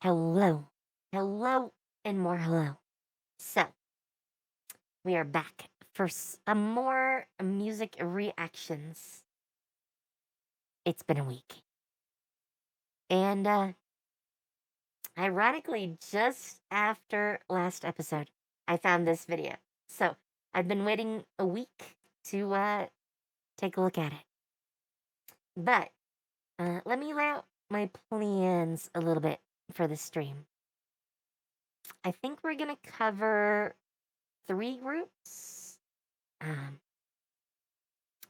Hello, hello, and more hello. So, we are back for some more music reactions. It's been a week. And, ironically, just after last episode, I found this video. So, I've been waiting a week to, take a look at it. But, let me lay out my plans a little bit for the stream. I think we're gonna cover 3 groups.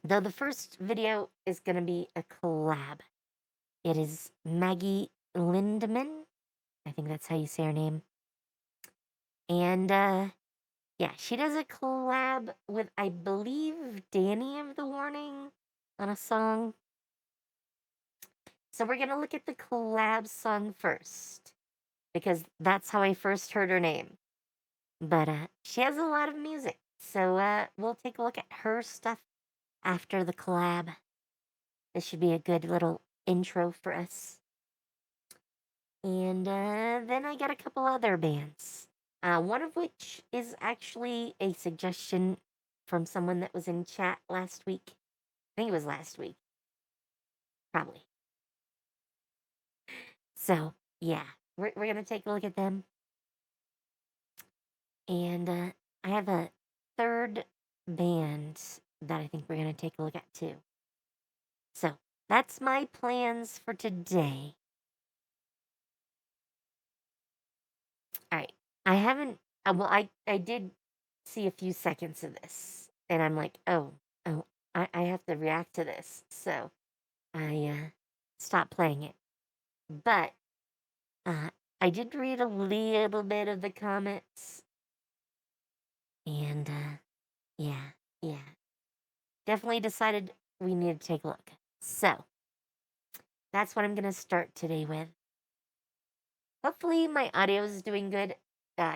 Though the first video is going to be a collab. It is Maggie Lindemann. I think that's how you say her name. And yeah, she does a collab with, I believe, Danny of the Warning on a song. So we're going to look at the collab song first, because that's how I first heard her name. But she has a lot of music, so we'll take a look at her stuff after the collab. This should be a good little intro for us. And then I got a couple other bands. One of which is actually a suggestion from someone that was in chat last week. I think it was last week. Probably. So, yeah, we're going to take a look at them. And I have a third band that I think we're going to take a look at too. So, that's my plans for today. All right. I haven't, well, I did see a few seconds of this, and I'm like, oh, I have to react to this. So I stopped playing it. But I did read a little bit of the comments, and yeah. Definitely decided we need to take a look. So that's what I'm going to start today with. Hopefully my audio is doing good.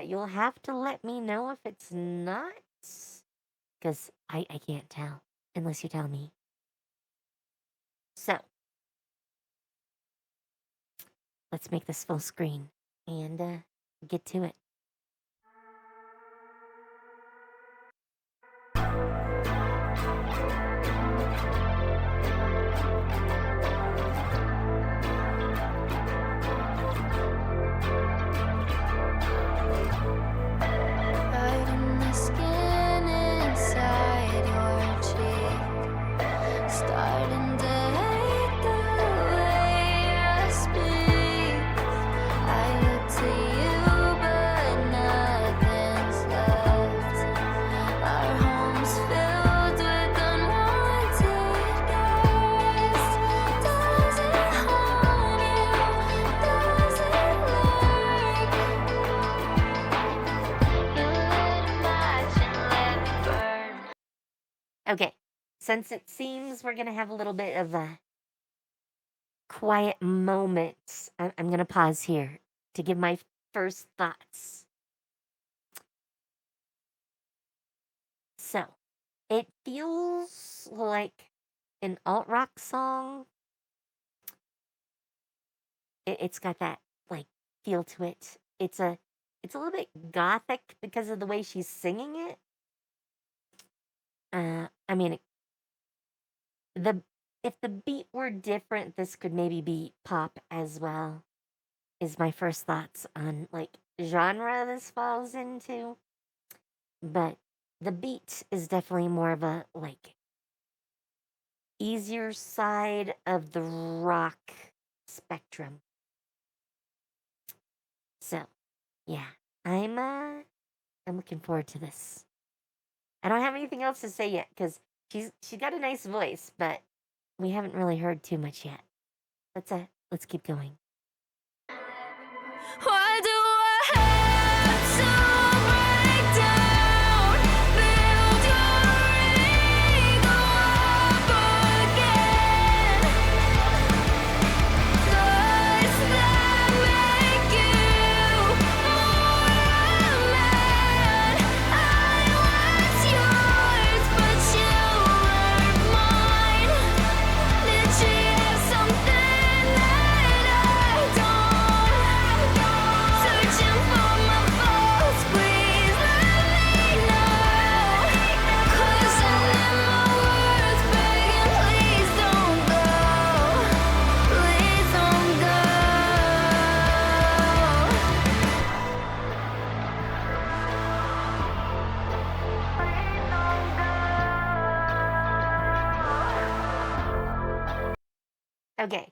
You'll have to let me know if it's not, because I can't tell unless you tell me. So, let's make this full screen and get to it. Okay, since it seems we're going to have a little bit of a quiet moment, I'm going to pause here to give my first thoughts. So, it feels like an alt-rock song. It's got that, like, feel to it. It's a little bit gothic because of the way she's singing it. I mean, if the beat were different, this could maybe be pop as well, is my first thoughts on, like, genre this falls into. But the beat is definitely more of a, like, easier side of the rock spectrum. So, yeah, I'm looking forward to this. I don't have anything else to say yet, because she's got a nice voice, but we haven't really heard too much yet. Let's keep going. Why do I have to break down? Build your ego up again. Does that make you more a man? I was yours, but you weren't mine. Did she have something that I Okay,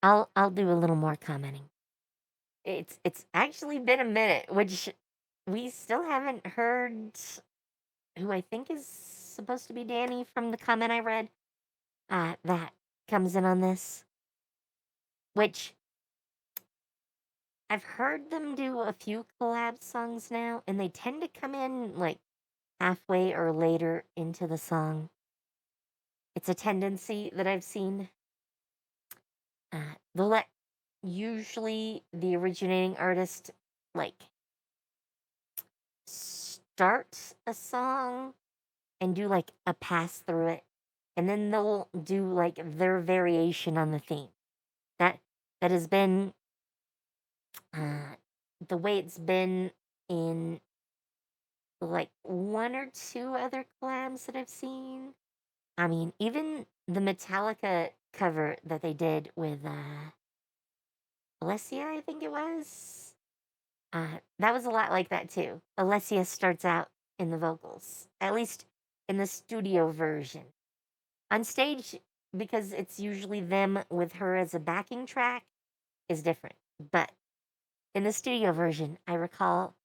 I'll do a little more commenting. It's actually been a minute, which we still haven't heard who I think is supposed to be Danny from the comment I read. That comes in on this, which I've heard them do a few collab songs now, and they tend to come in like halfway or later into the song. It's a tendency that I've seen. They'll let usually the originating artist like start a song and do like a pass through it, and then they'll do like their variation on the theme. That that has been uh, the way it's been in like one or two other collabs that I've seen. I mean, even the Metallica cover that they did with Alessia, I think it was. That was a lot like that too. Alessia starts out in the vocals, at least in the studio version. On stage, because it's usually them with her as a backing track, is different. But in the studio version, I recall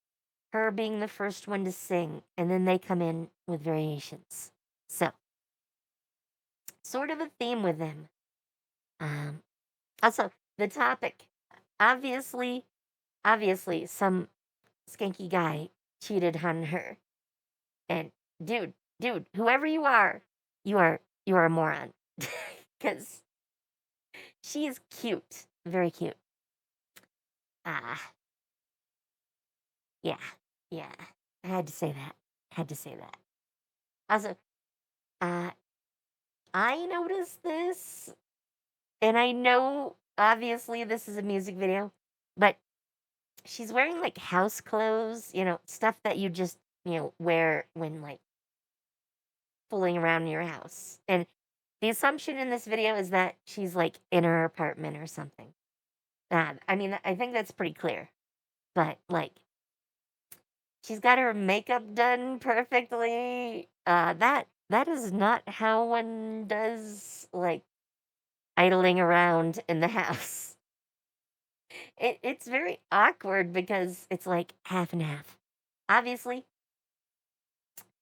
her being the first one to sing, and then they come in with variations. So, sort of a theme with them. Um, Also, the topic. Obviously, obviously, some skanky guy cheated on her. And dude, whoever you are a moron. Because she is cute. Very cute. Ah, yeah, yeah. I had to say that. Had to say that. Also, uh, I noticed this, and I know obviously this is a music video, but she's wearing like house clothes, stuff that you just, wear when like fooling around in your house. And the assumption in this video is that she's like in her apartment or something. I mean, I think that's pretty clear. But like, she's got her makeup done perfectly. That is not how one does like idling around in the house. It's very awkward because it's like half and half. Obviously,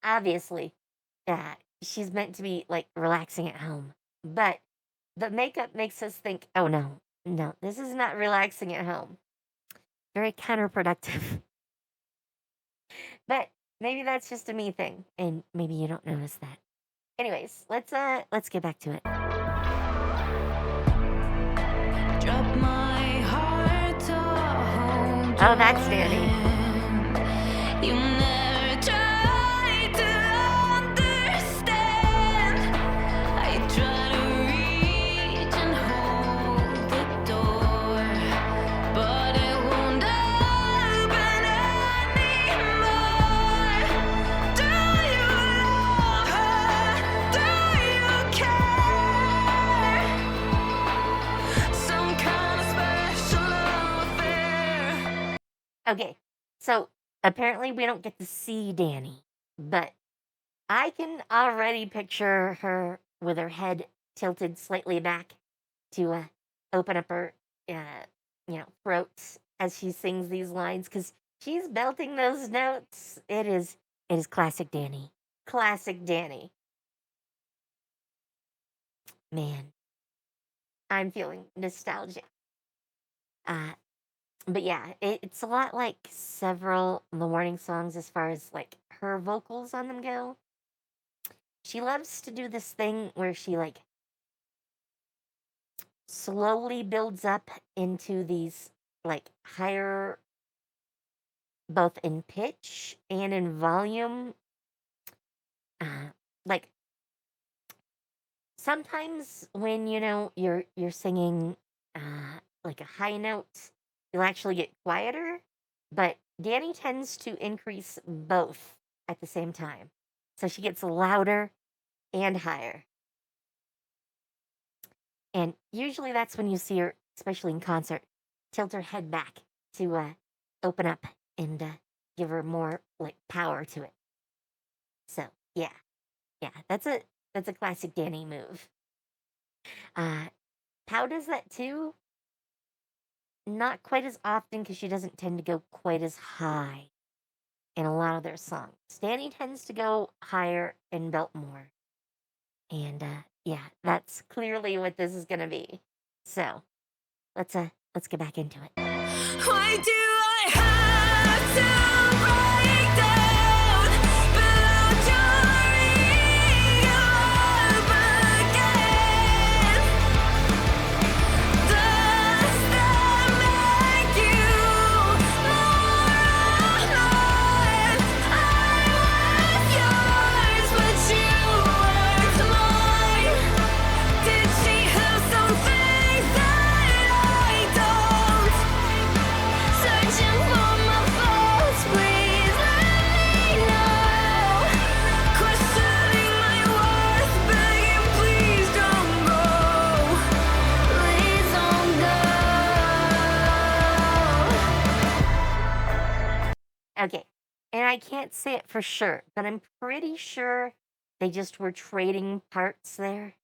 obviously, she's meant to be like relaxing at home, but the makeup makes us think, oh no, no, this is not relaxing at home. Very counterproductive. But maybe that's just a me thing, and maybe you don't notice that. Anyways, let's get back to it. Drop my heart to hold Oh, that's your Danny. hand. You never tried to understand. I try to reach and hold the door, but it won't open anymore. Do you love her? Do you care? Some kind of special affair. Okay, so apparently we don't get to see Danny, but I can already picture her with her head tilted slightly back to open up her, throat as she sings these lines because she's belting those notes. It is classic Danny. Classic Danny. Man, I'm feeling nostalgic. Uh, but yeah, it's a lot like several of the Warning songs as far as like her vocals on them go. She loves to do this thing where she like slowly builds up into these like higher, both in pitch and in volume. Like sometimes when you're singing like a high note, you'll actually get quieter, but Danny tends to increase both at the same time. So she gets louder and higher. And usually that's when you see her, especially in concert, tilt her head back to open up and give her more like power to it. So yeah, that's a classic Danny move. Uh, Pow does that too. Not quite as often because she doesn't tend to go quite as high in a lot of their songs. Danny tends to go higher and belt more. And yeah, that's clearly what this is gonna be. So let's get back into it. Why do I have to break down below joining you up again? Does that make you more alive? I was yours, but you weren't mine. Did she have something that I don't? Searching for my faults, please let me know. Questioning my worth, begging, please don't go. Please don't go. Okay. And I can't say it for sure, but I'm pretty sure they just were trading parts there.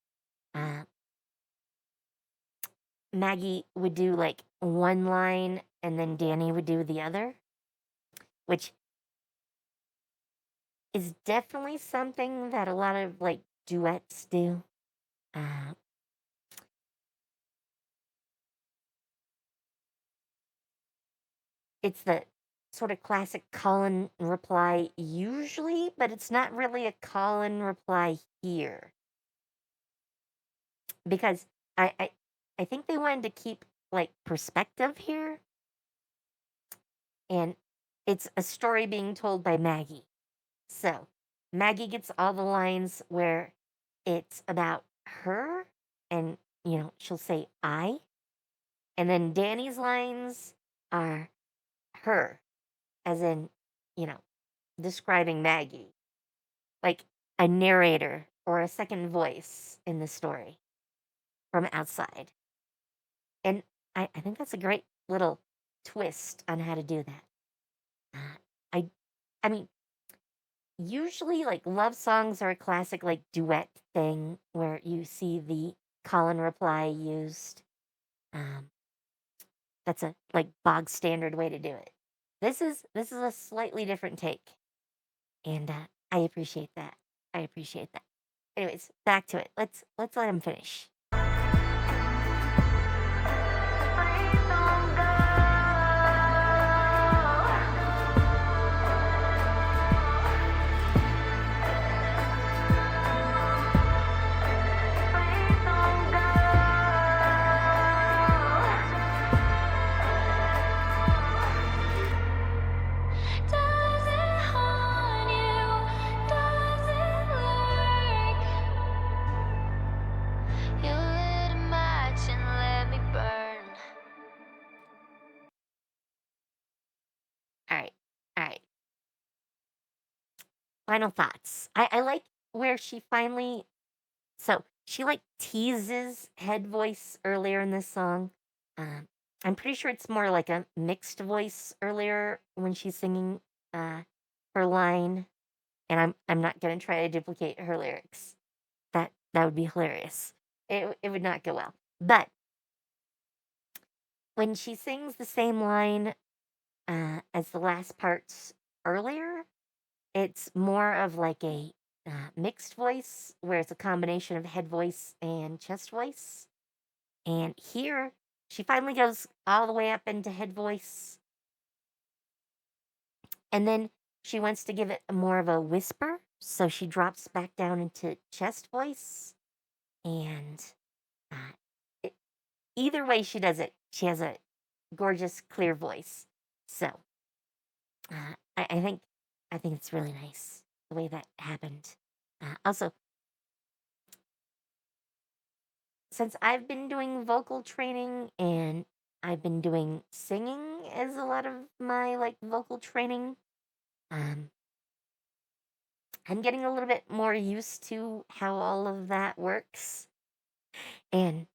Maggie would do like one line and then Danny would do the other, which is definitely something that a lot of like duets do. Uh, it's the sort of classic call and reply usually, but it's not really a call and reply here because I I, I think they wanted to keep like perspective here, and it's a story being told by Maggie. So Maggie gets all the lines where it's about her, and she'll say I, and then Danny's lines are her, as in, you know, describing Maggie, like a narrator or a second voice in the story from outside. And I think that's a great little twist on how to do that. Uh, I I mean, usually like love songs are a classic like duet thing where you see the call and reply used. Um, that's a like bog standard way to do it. This is a slightly different take, and I appreciate that. I appreciate that. Anyways, back to it. Let's let him finish. Please don't go. Please don't go. Does it haunt you? Does it lurk? You lit a match and let me burn. All right, all right. Final thoughts. I like where she finally so she like teases head voice earlier in this song. Um, I'm pretty sure it's more like a mixed voice earlier when she's singing uh, her line, and I'm not gonna try to duplicate her lyrics. That would be hilarious. It would not go well. But when she sings the same line as the last parts earlier, it's more of like a mixed voice where it's a combination of head voice and chest voice. And here, she finally goes all the way up into head voice. And then she wants to give it more of a whisper. So she drops back down into chest voice. And uh, it, either way she does it, she has a gorgeous, clear voice. So I think it's really nice the way that happened. Also, since I've been doing vocal training and I've been doing singing as a lot of my like vocal training, um, I'm getting a little bit more used to how all of that works. And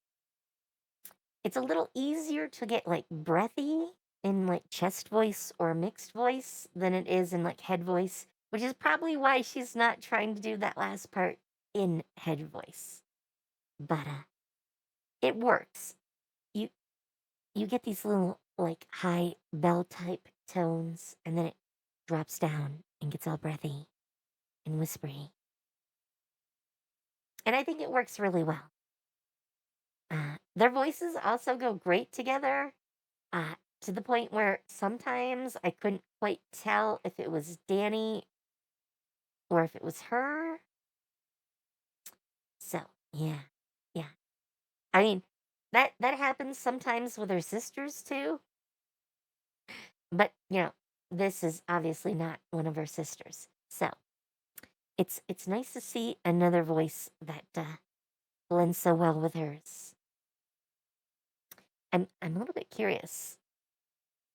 it's a little easier to get like breathy in like chest voice or mixed voice than it is in like head voice, which is probably why she's not trying to do that last part in head voice. But it works. You you get these little like high bell type tones, and then it drops down and gets all breathy and whispery. And I think it works really well. Their voices also go great together, to the point where sometimes I couldn't quite tell if it was Danny or if it was her. So yeah, yeah. I mean, that happens sometimes with her sisters too. But this is obviously not one of her sisters. So it's nice to see another voice that blends so well with hers. I'm a little bit curious.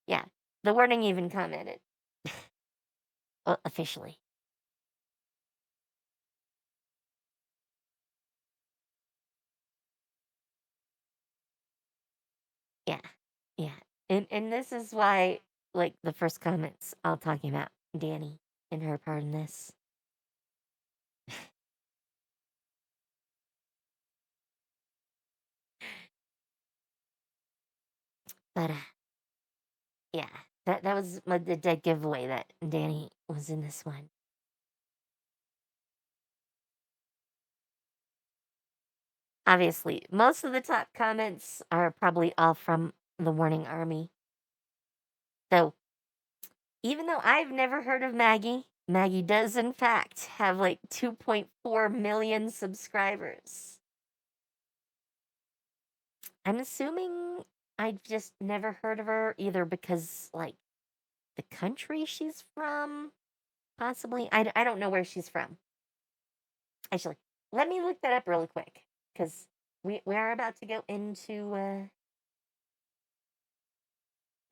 Yeah, the warning even commented. Well, officially. Yeah, yeah. And this is why, like, the first comments all talking about Danny and her part in this. But yeah, that was the dead giveaway that Danny was in this one. Obviously, most of the top comments are probably all from the Warning Army. So even though I've never heard of Maggie, Maggie does in fact have like 2.4 million subscribers. I'm assuming I just never heard of her either because, like, the country she's from, possibly. I don't know where she's from. Actually, let me look that up really quick because we are about to go into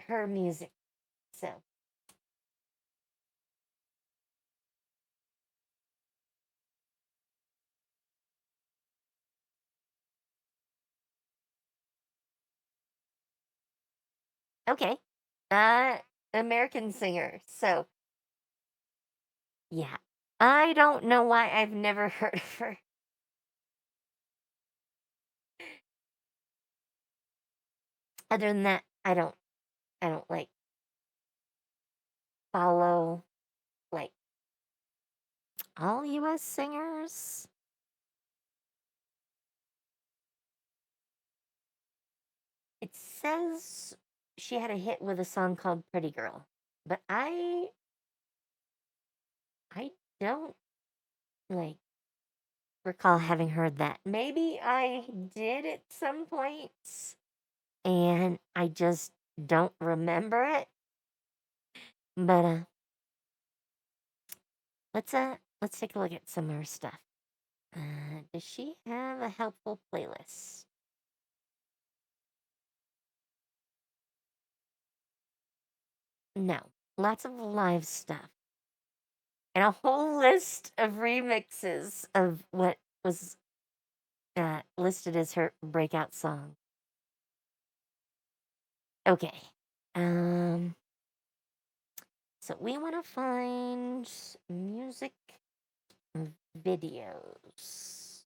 her music. So, okay. Uh, American singer. So, yeah. I don't know why I've never heard of her. Other than that, I don't like follow like all US singers. It says she had a hit with a song called Pretty Girl, but I don't like recall having heard that. Maybe I did at some points and I just don't remember it. But let's take a look at some of her stuff. Does she have a helpful playlist? No. Lots of live stuff. And a whole list of remixes of what was listed as her breakout song. Okay. Um so we want to find music videos.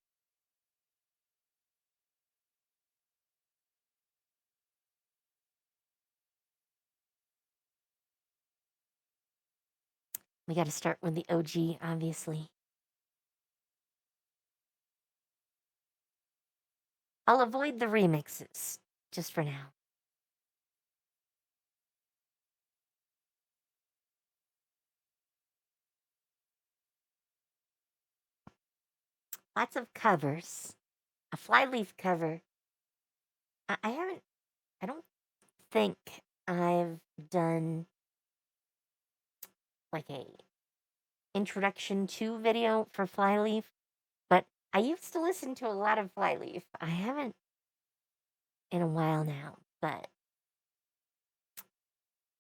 We got to start with the OG, obviously. I'll avoid the remixes just for now. Lots of covers. A flyleaf cover. I haven't, I don't think I've done like a introduction to video for flyleaf, but I used to listen to a lot of flyleaf. I haven't in a while now, but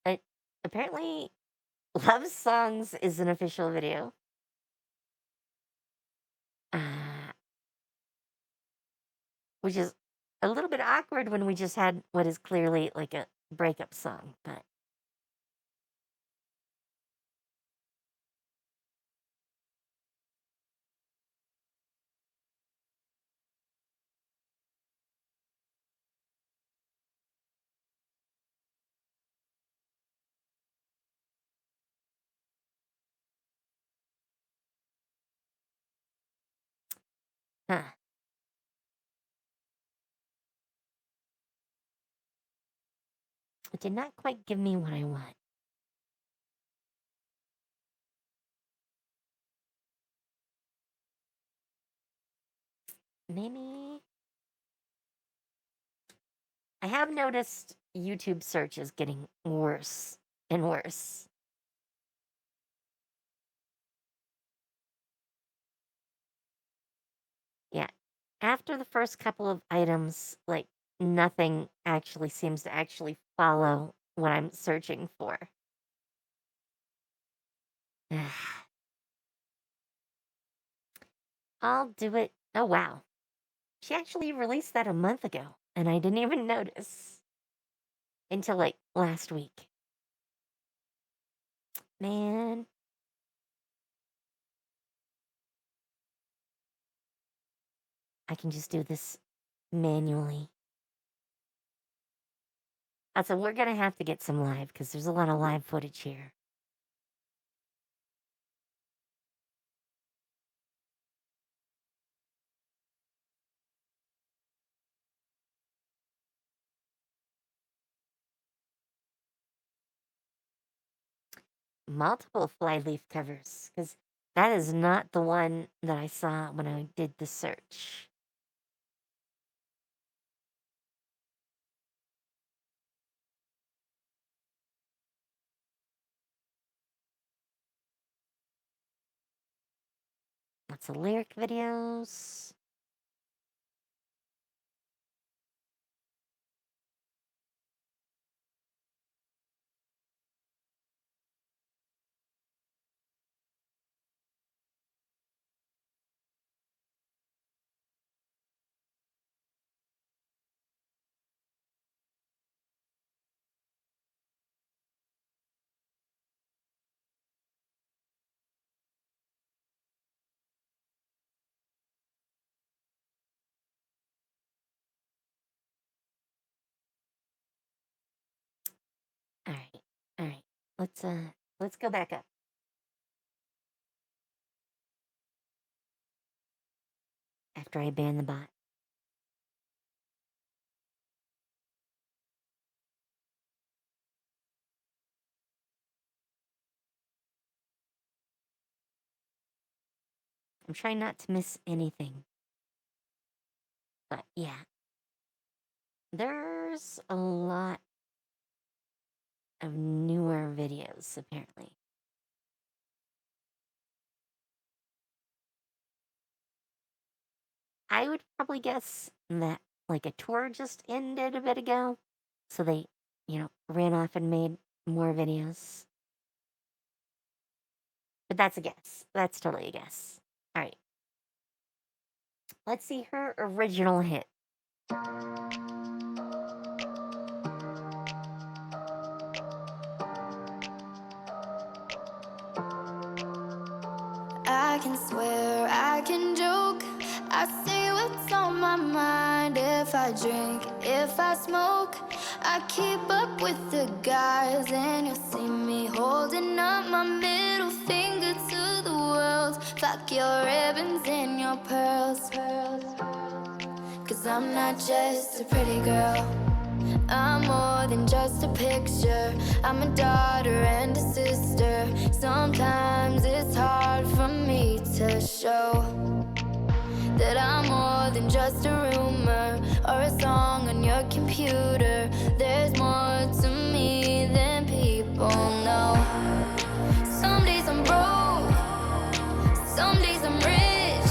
it, apparently Love Songs is an official video. Uh, which is a little bit awkward when we just had what is clearly like a breakup song, but Huh. It did not quite give me what I want. Maybe... I have noticed YouTube search is getting worse and worse. Yeah. After the first couple of items, like, nothing actually seems to actually follow what I'm searching for. I'll do it. Oh, wow. She actually released that a month ago, and I didn't even notice until like last week. Man. I can just do this manually. Also, we're gonna have to get some live because there's a lot of live footage here. Multiple flyleaf covers because that is not the one that I saw when I did the search. Lots of lyric videos. All right, all right. Let's go back up. After I ban the bot. I'm trying not to miss anything. But yeah, there's a lot of newer videos apparently. I would probably guess that like a tour just ended a bit ago, so they, ran off and made more videos. But that's a guess. That's totally a guess. All right. Let's see her original hit. I can swear, I can joke. I say what's on my mind. If I drink, if I smoke, I keep up with the guys. And you'll see me holding up my middle finger to the world. Fuck your ribbons and your pearls. Cause I'm not just a pretty girl, I'm more than just a picture. I'm a daughter and a sister. Sometimes it's hard for me to show that I'm more than just a rumor or a song on your computer. There's more to me than people know. Some days I'm broke, some days I'm rich,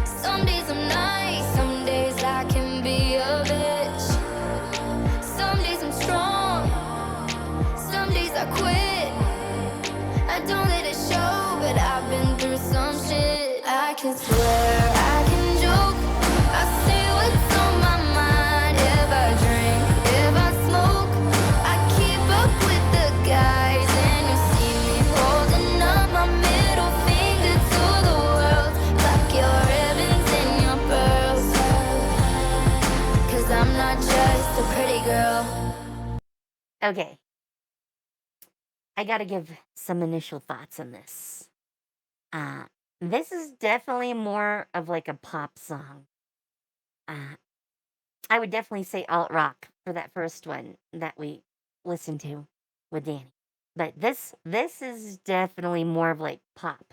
some days I'm nice, some days I can be a bitch. Some days I'm strong, some days I quit. I don't let it show, but I've been through some shit. I can swear, I can joke, I say what's on my mind. If I drink, if I smoke, I keep up with the guys. And you see me holding up my middle finger to the world. Fuck your ribbons and your pearls, cause I'm not just a pretty girl. Okay. I gotta give some initial thoughts on this. This is definitely more of like a pop song. Uh, I would definitely say alt rock for that first one that we listened to with Danny. But this is definitely more of like pop.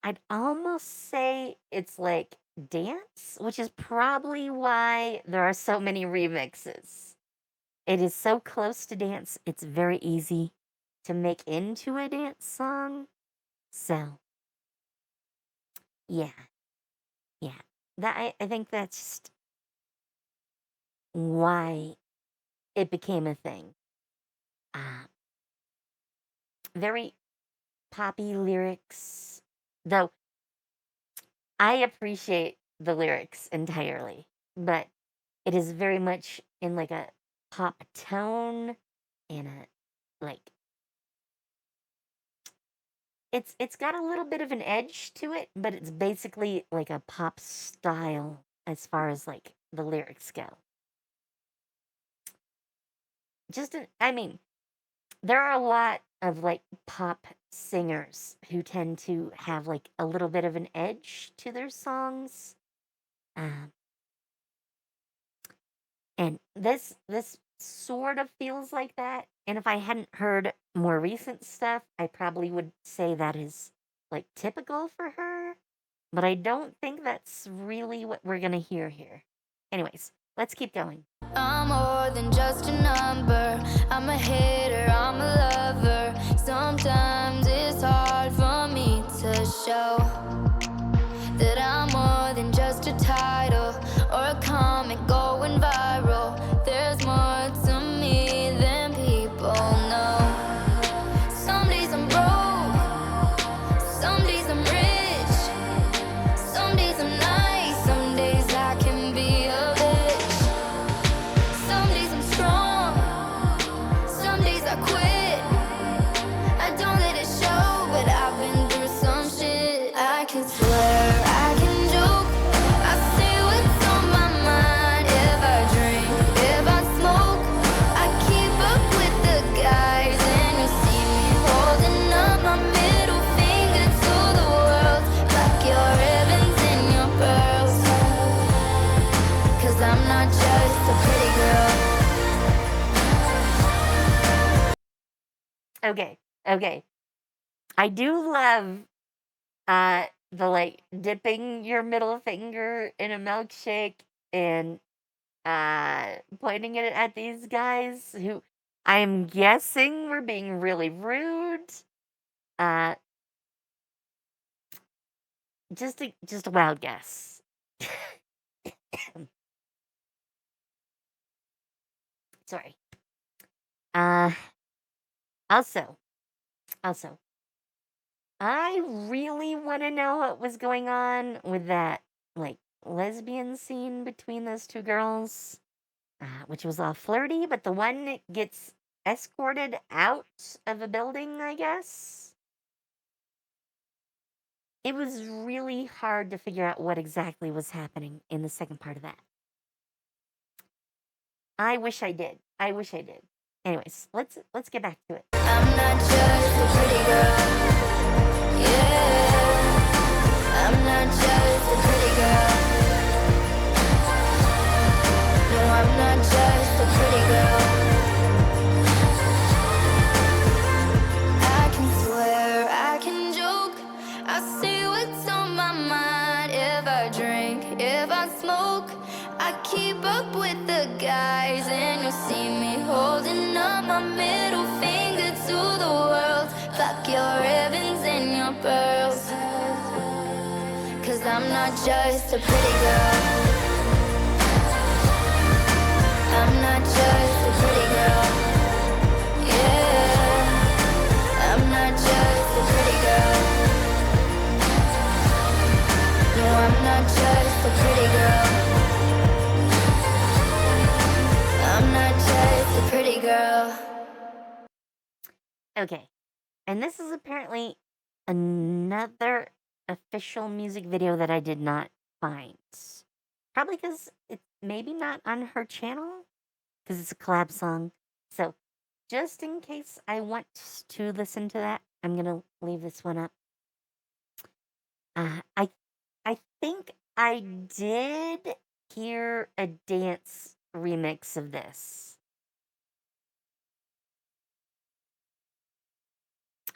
I'd almost say it's like dance, which is probably why there are so many remixes. It is so close to dance, it's very easy to make into a dance song. So, yeah, yeah. I think that's just why it became a thing. Uh, very poppy lyrics, though I appreciate the lyrics entirely, but it is very much in like a pop tone and a like it's got a little bit of an edge to it, but it's basically like a pop style as far as like the lyrics go. I mean, there are a lot of like pop singers who tend to have like a little bit of an edge to their songs. Um, and this sort of feels like that. And if I hadn't heard more recent stuff, I probably would say that is like typical for her. But I don't think that's really what we're gonna hear here. Anyways, let's keep going. I'm more than just a number. I'm a hater, I'm a lover. Sometimes it's hard for me to show that I'm more than just a title or a comment going viral. There's more to me than people know. Some days I'm broke, some days I'm rich, some days I'm nice, some days I can be a bitch. Some days I'm strong, some days I quit. I don't let it show, but I've been through some shit. I can swear, I can joke, I say what's on my mind. If I drink, if I smoke, I keep up with the guys, and you'll see me holding up my middle finger to the world, like your ribbons and your pearls. 'Cause I'm not just a pretty girl. Okay, okay. I do love the like dipping your middle finger in a milkshake and pointing it at these guys who I'm guessing were being really rude. Uh just a wild guess. Sorry. Uh also, also, I really want to know what was going on with that like lesbian scene between those two girls, which was all flirty, but the one gets escorted out of a building, I guess. It was really hard to figure out what exactly was happening in the second part of that. I wish I did. I wish I did. Anyways, let's get back to it. I'm not just a pretty girl. Yeah, I'm not just a pretty girl. No, I'm not just a pretty girl. I can swear, I can joke, I say what's on my mind. If I drink, if I smoke, I keep up with the guys, and you'll see me holding up my middle finger to the world. Fuck your ribbons and your pearls. 'Cause I'm not just a pretty girl. I'm not just a pretty girl. Yeah, I'm not just a pretty girl. No, I'm not just a pretty girl. I'm not just a pretty girl. Okay. And this is apparently another official music video that I did not find. Probably because it's maybe not on her channel, because it's a collab song. So, just in case I want to listen to that, I'm going to leave this one up. I did hear a dance remix of this,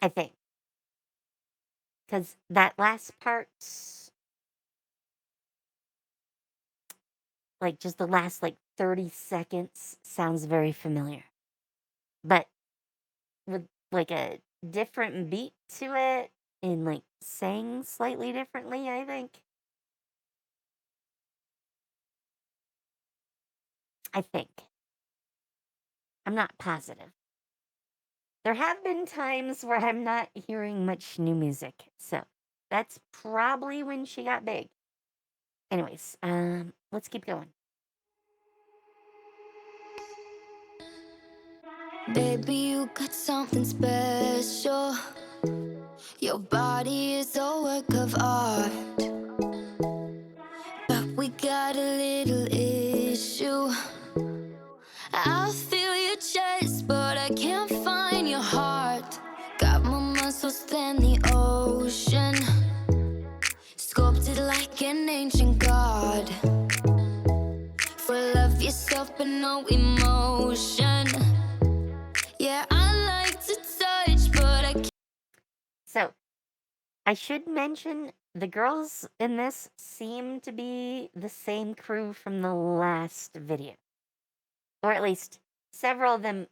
I think, because that last part, like just the last like 30 seconds, sounds very familiar. But with like a different beat to it and like sang slightly differently, I think. I think. I'm not positive. There have been times where I'm not hearing much new music, so that's probably when she got big. Anyways, let's keep going. Baby, you got something special. Your body is a work of art. But we got a little issue. I feel your chest, but I can't find your heart. Got more muscles than the ocean, sculpted like an ancient god. Full of yourself, but no emotion. Yeah, I like to touch, but I can't. So, I should mention the girls in this seem to be the same crew from the last video. Or at least several of them,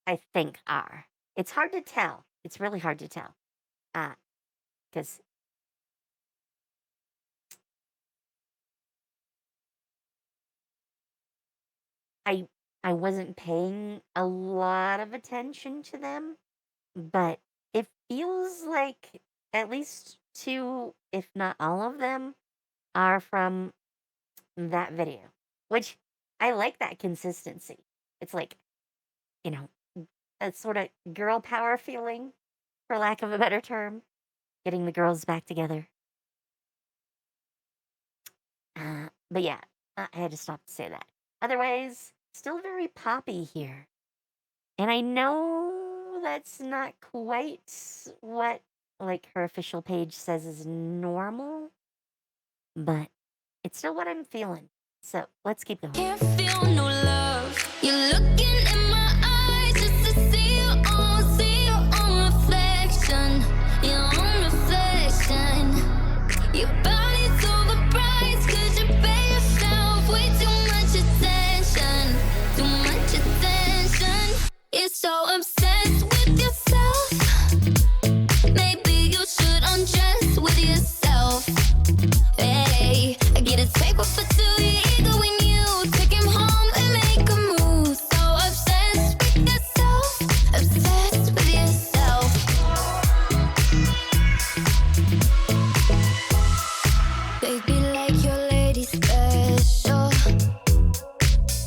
I think, are. It's hard to tell. It's really hard to tell. Because I I wasn't paying a lot of attention to them, but it feels like at least two, if not all of them, are from that video, which I like that consistency. It's like, you know, a sort of girl power feeling, for lack of a better term, getting the girls back together. But yeah, I had to stop to say that. Otherwise, still very poppy here. And I know that's not quite what like her official page says is normal, but it's still what I'm feeling. So let's keep going. Can't feel no love. You're looking in my eyes just to see your own reflection. Your own reflection. Your body's overpriced, cause you pay yourself way too much attention. Too much attention. You're so obsessed with yourself. Maybe you should undress with yourself. Hey, I get a table for two, your ego when you take him home and make a move. So obsessed with yourself, obsessed with yourself. Baby, like your lady special.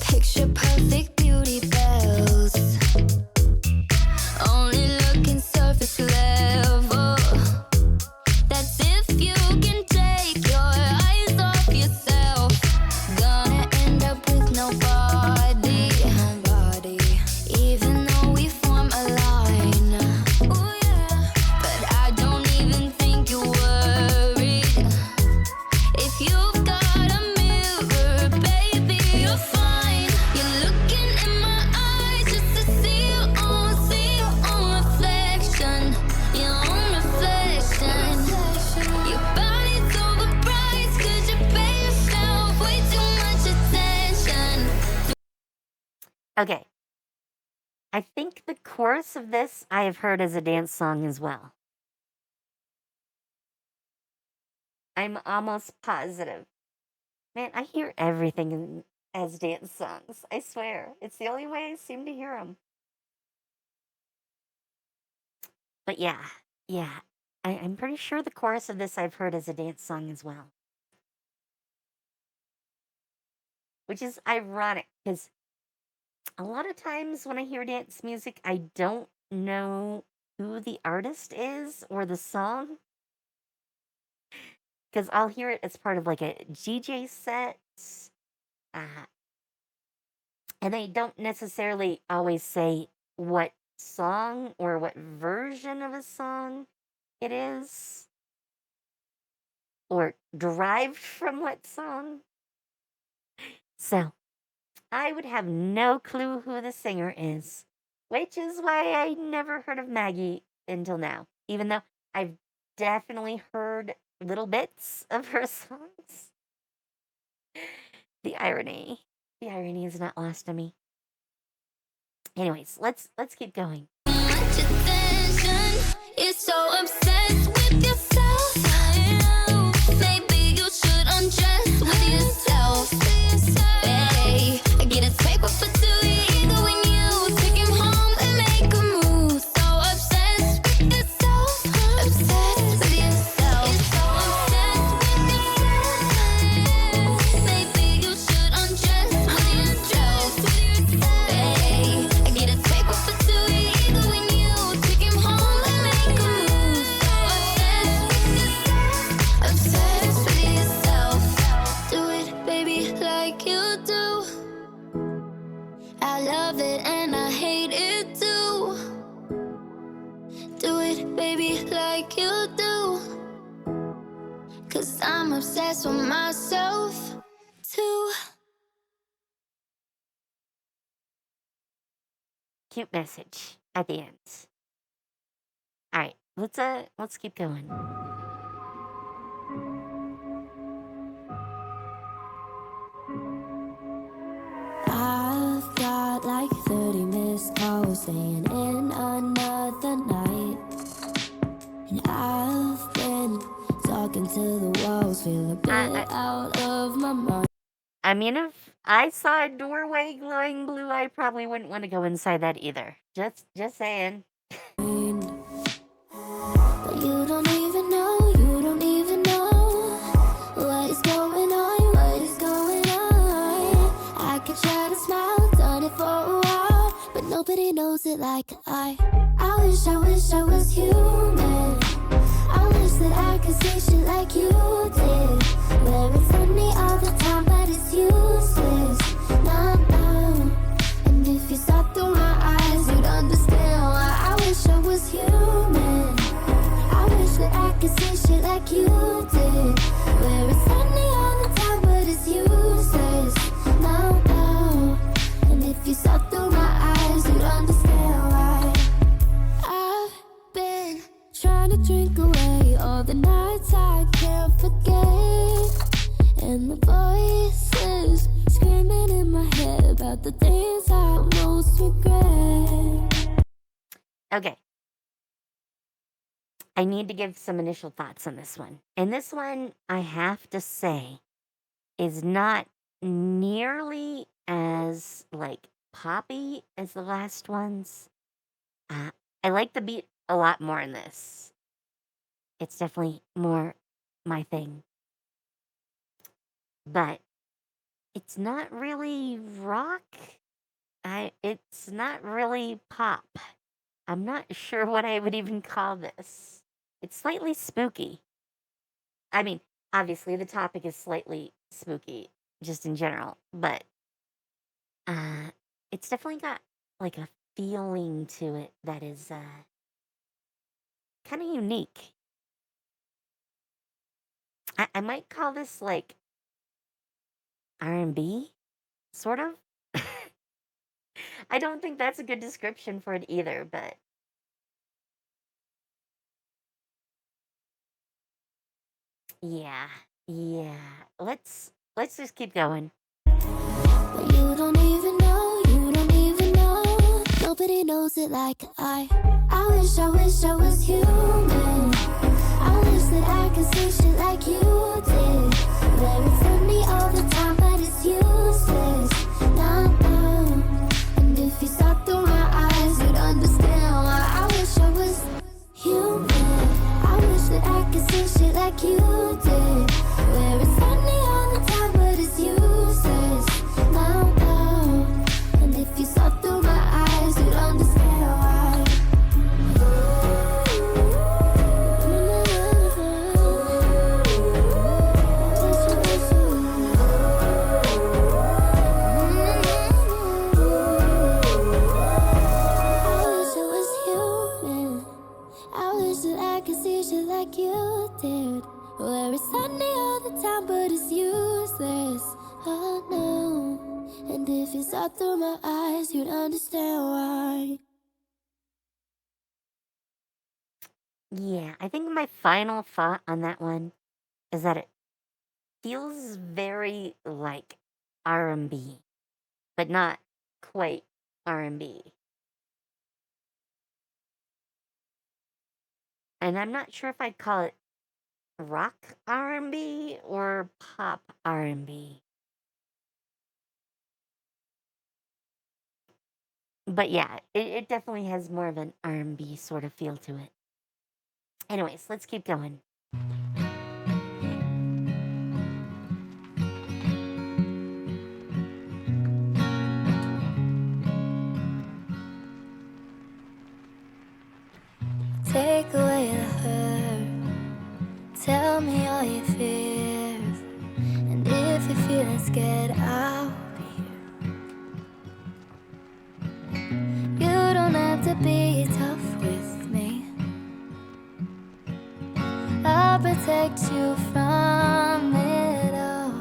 Picture perfect beauty bells. Only looking surface level. That's if you can take your eyes off yourself. Gonna end up with nobody. Even though we form a line. Oh yeah. But I don't even think you're worried. If you've got a mirror, baby, you're fine. You're looking in my eyes just to see your own reflection. Your own reflection. Your body's overpriced, cause you pay yourself way too much attention. Okay. I think the chorus of this I have heard as a dance song as well. I'm almost positive. Man, I hear everything as dance songs. I swear. It's the only way I seem to hear them. But yeah. I'm pretty sure the chorus of this I've heard as a dance song as well. Which is ironic because a lot of times when I hear dance music, I don't know who the artist is or the song because I'll hear it as part of like a DJ set. Uh, and they don't necessarily always say what song or what version of a song it is or derived from what song. So I would have no clue who the singer is, which is why I never heard of Maggie until now, even though I've definitely heard little bits of her songs. The irony. The irony is not lost on me. Anyways, let's keep going. Much attention, you're so obsessed with yourself. Maybe you should undress with yourself. Hey, I get a take off for two ego when you take him home and make a move. So obsessed with yourself, obsessed with yourself. You're so obsessed with yourself. Maybe you should undress with yourself. Hey, I get a take off for two ego when you take him home and make a move. So obsessed with yourself. Do it, baby, like you do. I love it and I hate it too. Do it, baby, like you do. 'Cause I'm obsessed with myself too. Cute message at the end. All right, let's keep going. I've got like 30 missed calls staying in another night. And I've been talking to the walls, feel a bit out of my mind. I mean, if I saw a doorway glowing blue, I probably wouldn't want to go inside that either. Just saying. But you don't even know what is going on, I could try to smile, done it for a while, but nobody knows it like I wish I was human. I wish that I could say shit like you did, where it's funny all the time, but it's useless. No. And if you saw through my eyes, you'd understand why I wish I was human. I wish that I could say shit like you did, where it's funny all the time, but it's useless. No. And if you saw through my eyes, you'd understand why. I've been trying to drink away all the nights I can't forget, and the voices screaming in my head about the things I most regret. Okay. I need to give some initial thoughts on this one. And this one, I have to say, is not nearly as like poppy as the last ones. I like the beat a lot more in this. It's definitely more my thing. But it's not really rock. It's not really pop. I'm not sure what I would even call this. It's slightly spooky. I mean, obviously the topic is slightly spooky just in general, but it's definitely got like a feeling to it that is kind of unique. I might call this like R&B, sort of. I don't think that's a good description for it either, but yeah. Let's just keep going. But you don't even know. Nobody knows it like I wish I was human. I wish that I could say shit like you did, where it's funny all the time, but it's useless. No. And if you saw through my eyes, you'd understand why I wish I was human. I wish that I could say shit like you did, where it's funny all the time, but it's useless. No. And if you saw through my eyes, you'd understand why. Where it's sunny all the time, but it's useless. Oh no. And if you saw through my eyes, you'd understand why. Yeah, I think my final thought on that one is that it feels very like R&B, but not quite R&B. And I'm not sure if I'd call it rock R&B or pop R&B. But yeah, it definitely has more of an R&B sort of feel to it. Anyways, let's keep going. Take away the hurt. Tell me all your fears. And if you're feeling scared, I'll be here. You don't have to be tough with me. I'll protect you from it all.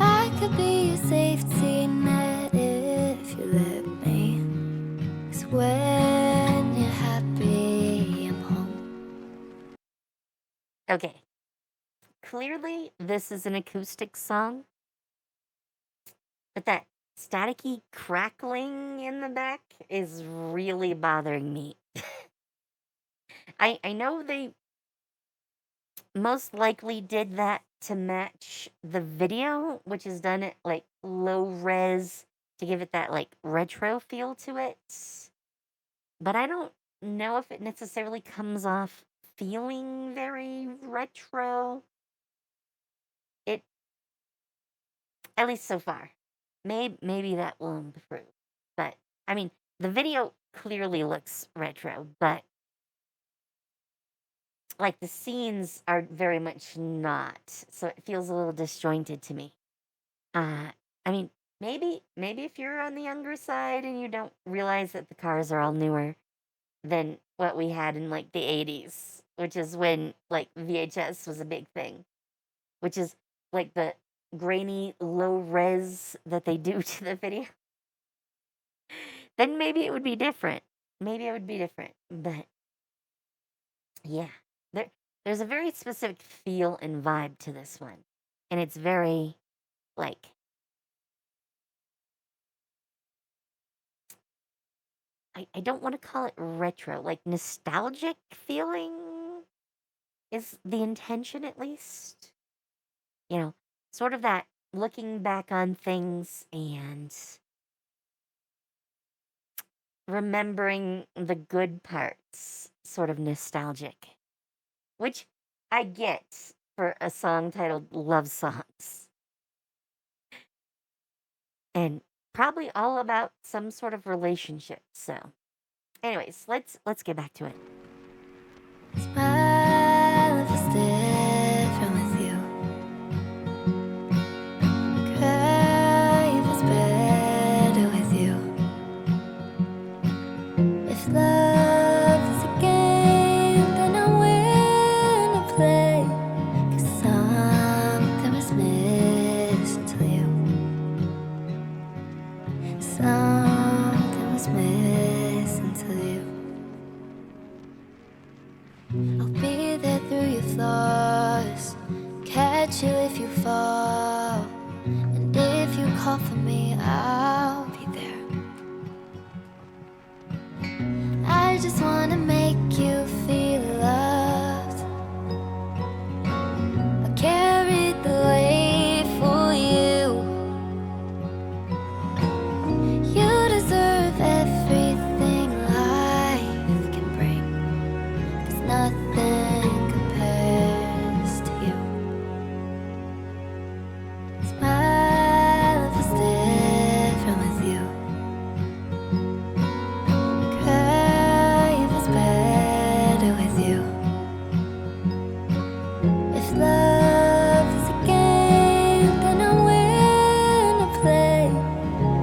I could be your safety net if you let me. 'Cause when you're happy, I'm home. Okay. Clearly, this is an acoustic song, but that staticky crackling in the back is really bothering me. I know they most likely did that to match the video, which is done at like low res to give it that like retro feel to it. But I don't know if it necessarily comes off feeling very retro. It, at least so far. Maybe that will improve. But I mean, the video clearly looks retro, but like the scenes are very much not. So it feels a little disjointed to me. I mean, maybe if you're on the younger side and you don't realize that the cars are all newer than what we had in like the 80s, which is when like VHS was a big thing, which is like the grainy low res that they do to the video, then maybe it would be different. Maybe it would be different. But yeah, there's a very specific feel and vibe to this one. And it's very like I don't want to call it retro, like nostalgic feeling is the intention at least. You know, sort of that looking back on things and remembering the good parts, sort of nostalgic, which I get for a song titled Love Songs and probably all about some sort of relationship. So, anyways, let's get back to it. Smile if it's different with you. Cry if it's better with you. If love is a game, then I'm willing to play. 'Cause something was missing to you. Something was missing to you. I'll be there through your flaws, catch you if you fall, and if you call for me, I'll be there. I just wanna make you feel loved. I carried the weight for you. You deserve everything life can bring. 'Cause nothing compares to you. Smile if it's different with you. Cry if it's better with you. If love is a game, then I'm willing to play.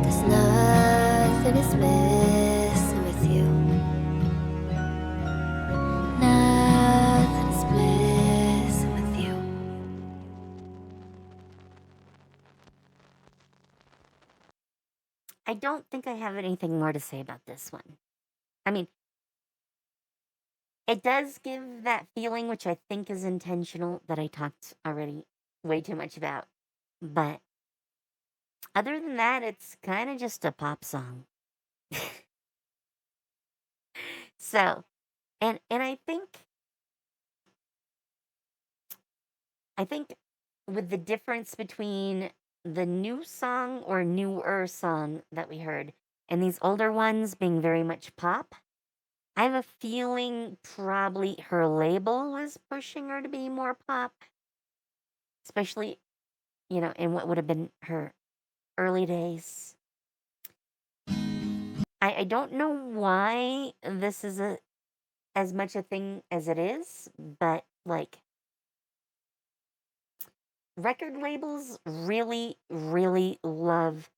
'Cause nothing is missing with you. Nothing don't think I have anything more to say about this one. I mean, it does give that feeling, which I think is intentional, that I talked already way too much about. But other than that, it's kind of just a pop song. So, and I think with the difference between the new song or newer song that we heard and these older ones being very much pop, I have a feeling probably her label was pushing her to be more pop, especially, in what would have been her early days. I don't know why this is as much a thing as it is, but like record labels really, really love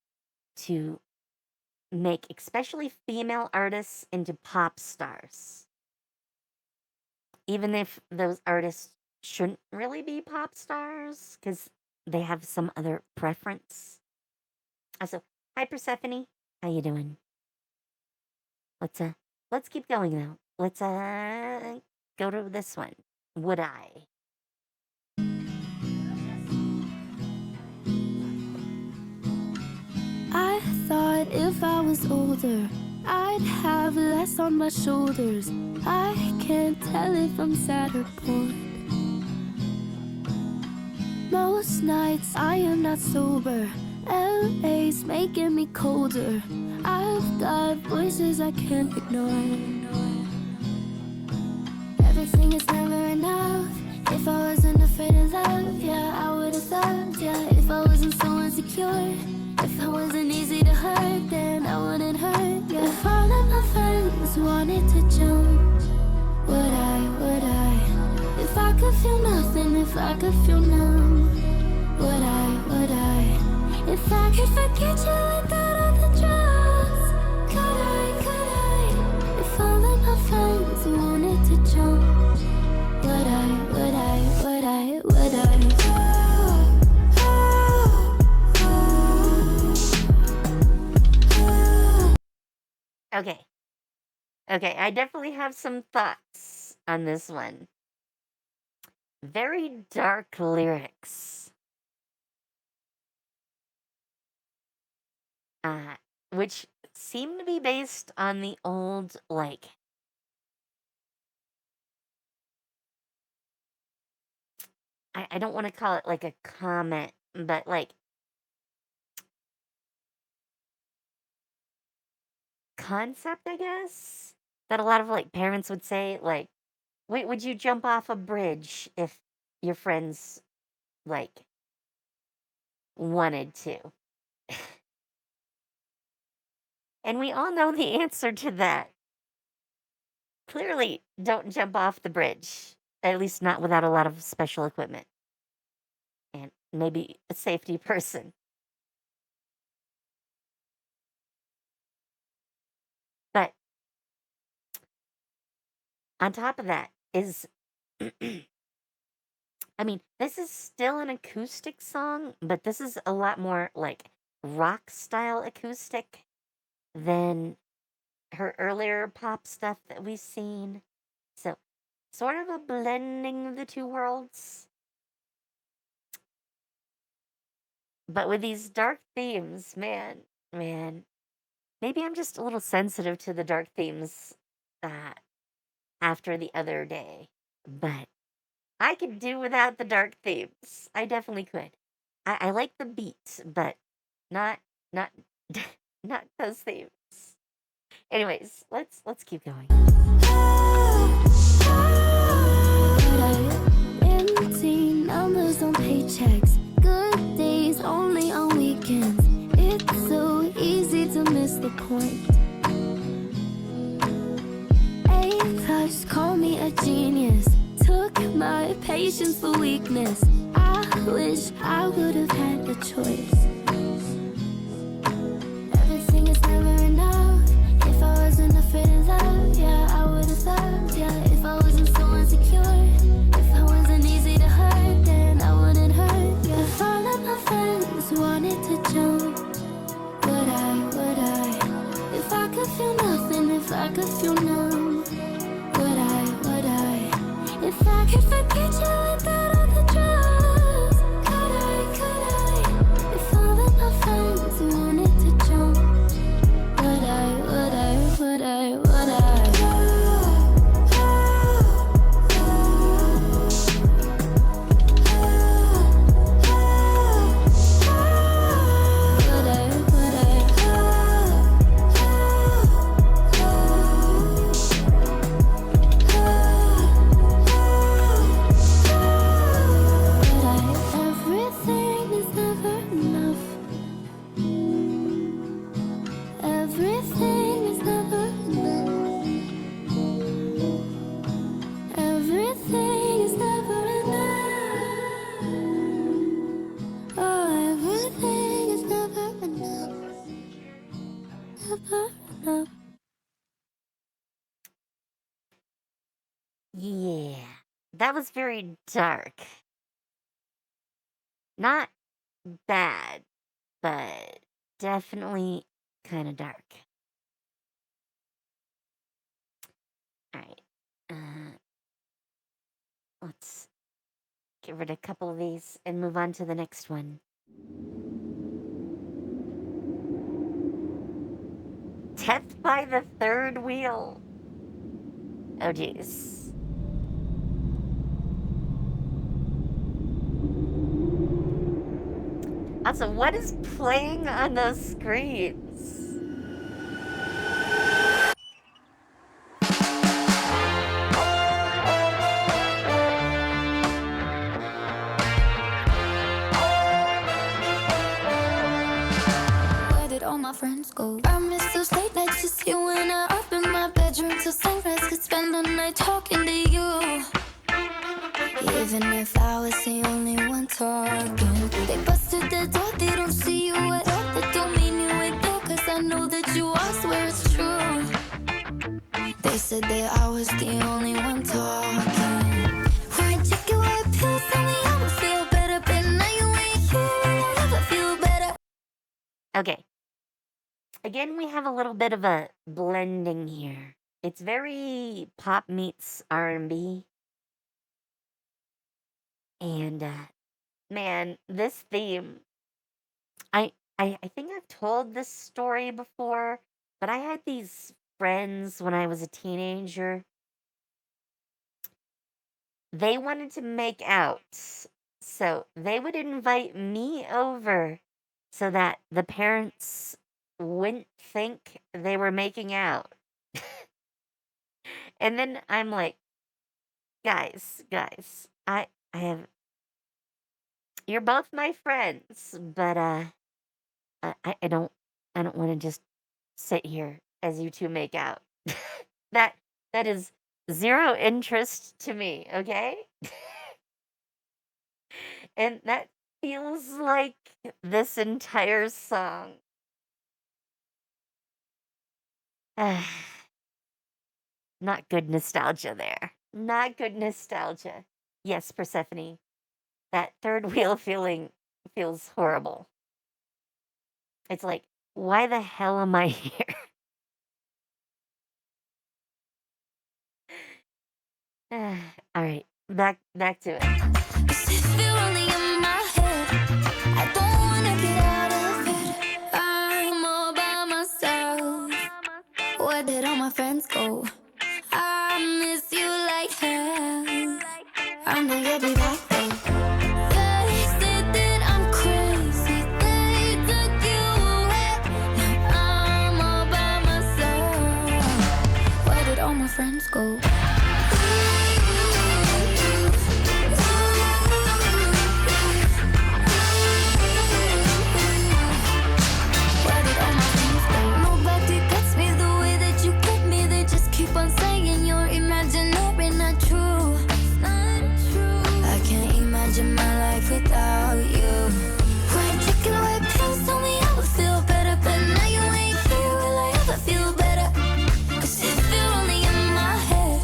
to make especially female artists into pop stars, even if those artists shouldn't really be pop stars because they have some other preference. Also, hi Persephone, how you doing? Let's let's keep going though. Let's go to this one. Would I? I thought if I was older, I'd have less on my shoulders. I can't tell if I'm sad or bored. Most nights I am not sober. LA's making me colder. I've got voices I can't ignore. Everything is never enough. If I wasn't afraid of love, yeah, I would've thought, yeah. If I wasn't so insecure, if I wasn't easy to hurt, then I wouldn't hurt, yeah. If all of my friends wanted to jump, would I? If I could feel nothing, if I could feel numb, would I? If I could forget you without all the drugs, could I? If all of my friends wanted to jump, would I? Okay. Okay, I definitely have some thoughts on this one. Very dark lyrics. Which seem to be based on the old, like, I don't want to call it like a comment, but like concept, I guess, that a lot of like parents would say, like, wait, would you jump off a bridge if your friends like wanted to? And we all know the answer to that. Clearly, don't jump off the bridge, at least not without a lot of special equipment and maybe a safety person. But on top of that is, I mean, this is still an acoustic song, but this is a lot more like rock style acoustic than her earlier pop stuff that we've seen. So, sort of a blending of the two worlds. But with these dark themes, man, maybe I'm just a little sensitive to the dark themes uh, after the other day. But I could do without the dark themes. I definitely could. I like the beat, but not not those themes. Anyways, let's keep going. Empty numbers on paychecks, good days only on weekends. It's so easy to miss the point. A-Plus, call me a genius. Took my patience for weakness. I wish I would have had a choice. Everything is never enough. If I wasn't afraid of love, yeah, I would have thought, yeah. If I wasn't so insecure, if I wasn't easy to hurt, then I wouldn't hurt, yeah. If all of my friends wanted to jump, would I? can't forget you without all the drugs. Could I, if all of my friends wanted to jump, would I? Everything is never enough. Everything is never enough. Everything is never enough. Oh, everything is never enough. Never enough. Yeah, that was very dark. Not bad, but definitely kind of dark. All right. Let's get rid of a couple of these and move on to the next one. Death by the third wheel. Oh, jeez. Also, what is playing on those screens? Where did all my friends go? I miss those late nights, just you and I up in my bedroom till sunrise. Could spend the night talking to you. Even if I was the only one talking, they busted the door, they don't see you at all. That don't mean you ain't there, cause I know that you are, swear it's true. They said that I was the only one talking. When chicken white pills tell me I would feel better, but now you ain't here, will I ever feel better? Okay. Again, we have a little bit of a blending here. It's very pop meets R&B. And man, this theme, I think I've told this story before, but I had these friends when I was a teenager. They wanted to make out, so they would invite me over so that the parents wouldn't think they were making out. And then I'm like, guys, I have, you're both my friends, but I don't want to just sit here as you two make out. that is zero interest to me, okay? And that feels like this entire song. Not good nostalgia there. Not good nostalgia. Yes, Persephone. That third wheel feeling feels horrible. It's like, why the hell am I here? All right, back to it. As if you're only in my head, I don't wanna get out of it. I'm all by myself. Where did all my friends go? I miss you like hell. I know you'll be back though. They said that I'm crazy, they took you away. Now I'm all by myself. Where did all my friends go? Where did all my friends go? Nobody gets me the way that you get me. They just keep on saying you're imaginary, not true. Not true. I can't imagine my life without you. When chicken white pills told me I would feel better, but now you ain't here, will I ever feel better? 'Cause if you're only in my head,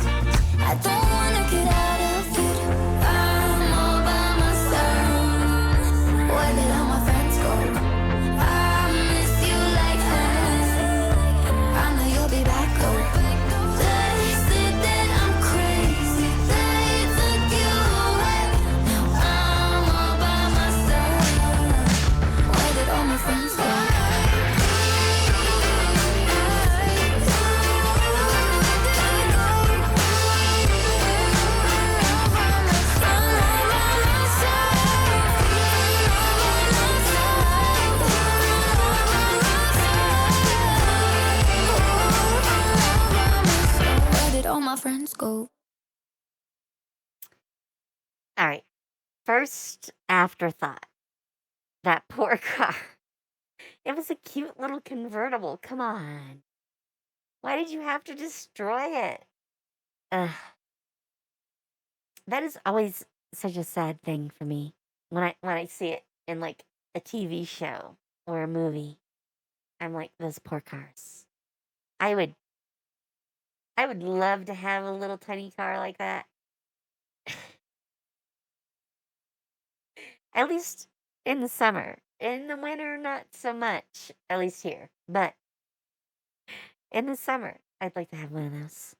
All right. First afterthought. That poor car. It was a cute little convertible. Come on. Why did you have to destroy it? Ugh. That is always such a sad thing for me when I see it in like a TV show or a movie. I'm like, those poor cars. I would I would love to have a little tiny car like that. At least in the summer. In the winter, not so much. At least here. But in the summer, I'd like to have one of those.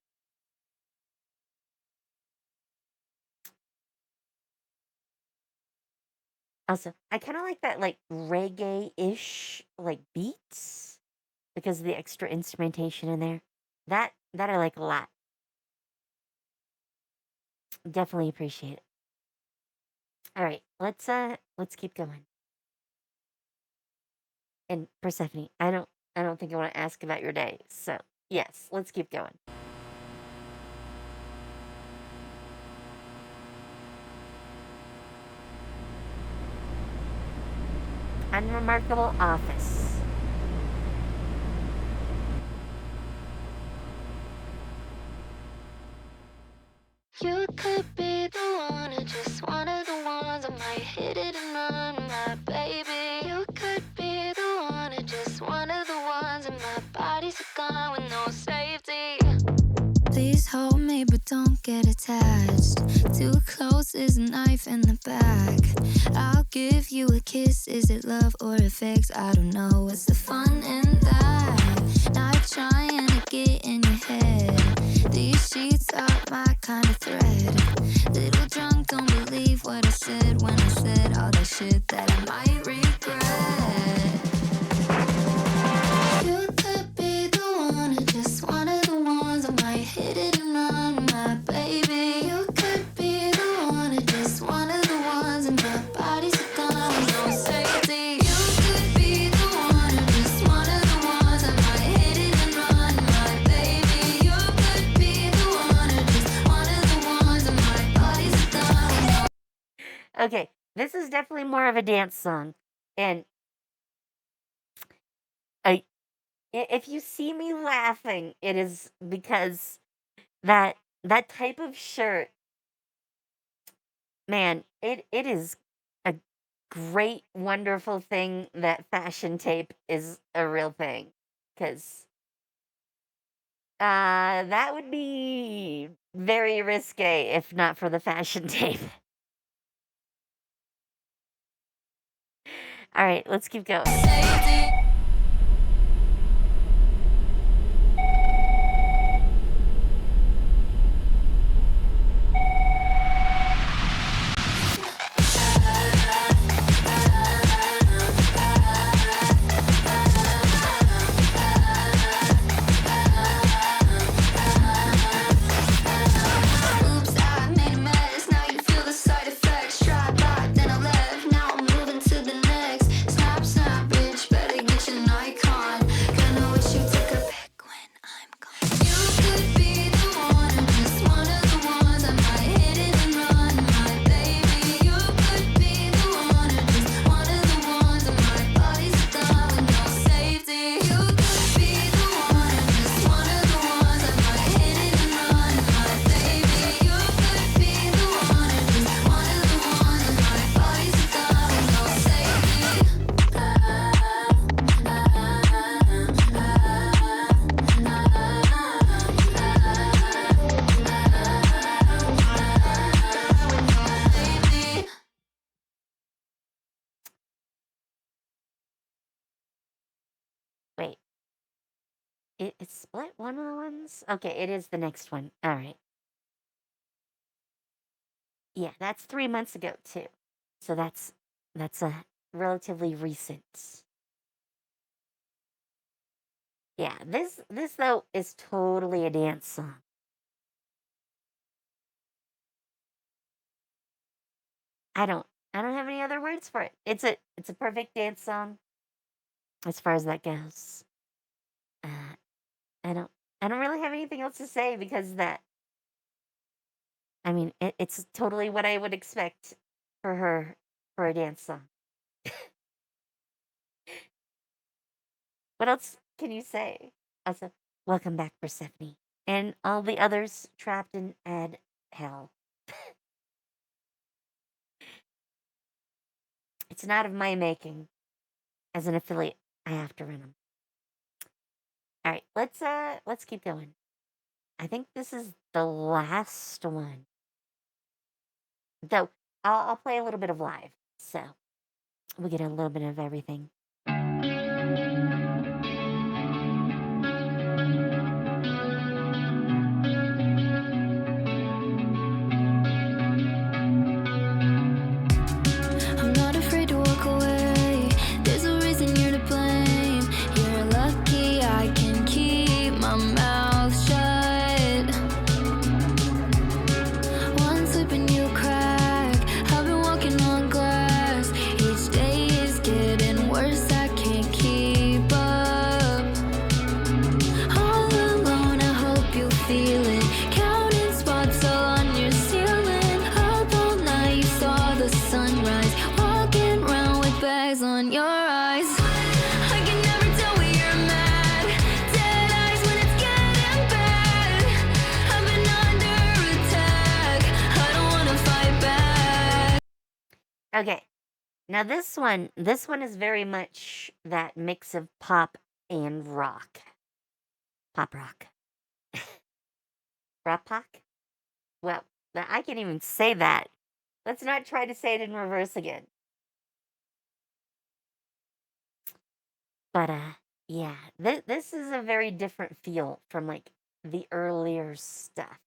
Also, I kind of like that like reggae-ish like beats because of the extra instrumentation in there. That I like a lot. Definitely appreciate it. All right, let's keep going. And Persephone, I don't think I want to ask about your day. So, yes, let's keep going. Unremarkable office. You could be the one, or just one of the ones I might hit it and run, my baby. You could be the one, or just one of the ones, and my body's a gun with no safety. Please hold me, but don't get attached. Too close is a knife in the back. I'll give you a kiss. Is it love or affect? I don't know. What's the fun in that? Not trying to get in your head. These sheets are my kind of thread. Little drunk, don't believe what I said when I said all that shit that I might regret. You could be the one, or just one of the ones I might hit it and run, my baby. You could be the one, or just one of the ones, and my body's a gun with no safety. You could be the one, or just one of the ones I might hit it and run, my baby. You could be the one, or just one of the ones, and my body's a gun with no. Okay, this is definitely more of a dance song. And I if you see me laughing, it is because that that type of shirt, man, it is a great, wonderful thing that fashion tape is a real thing. Because that would be very risque if not for the fashion tape. All right, let's keep going. Oops, I made a mess. Now you feel the side effects. Tried back, then I left. Now I'm moving to the next. Snap, snap, bitch. Better get your Nikon. Gonna wish you took a pic when I'm gone. You could be the one, or just one of the ones. I might hit it and run, my baby. You could be the one, or just one of the ones, and my body's a gun with no safety. You could be the one, or just one of the ones. I might hit it and run, my baby. You could be the one, or just one of the ones, and my body's a gun with no safety. Wait, it's split one of the ones? Okay, it is the next one. All right. Yeah, that's 3 months ago too. So that's a relatively recent. Yeah, this though is totally a dance song. I don't I don't have any other words for it. It's a perfect dance song as far as that goes. Uh, I don't I don't really have anything else to say because that I mean, it's totally what I would expect for her for a dance song. What else can you say? Also, welcome back, Persephone, and all the others trapped in Ad Hell. It's not of my making. As an affiliate, I have to run them. All right, let's keep going. I think this is the last one. Though I'll play a little bit of live, so we get a little bit of everything. I'm not afraid to walk away. There's a reason you're to blame. You're lucky I can keep my mouth shut. One slip and you crack. I've been walking on glass. Each day is getting worse. I can't keep up. All alone, I hope you feel it. Counting spots all on your ceiling. Up all night, you saw the sunrise. Walking around with bags on your eyes. I can never tell when you're mad. Dead eyes when it's getting bad. I've been under attack. I don't wanna fight back. Okay, now this one is very much that mix of pop and rock. Pop rock. Rock pop? Well, I can't even say that. Let's not try to say it in reverse again. But yeah, this is a very different feel from like the earlier stuff.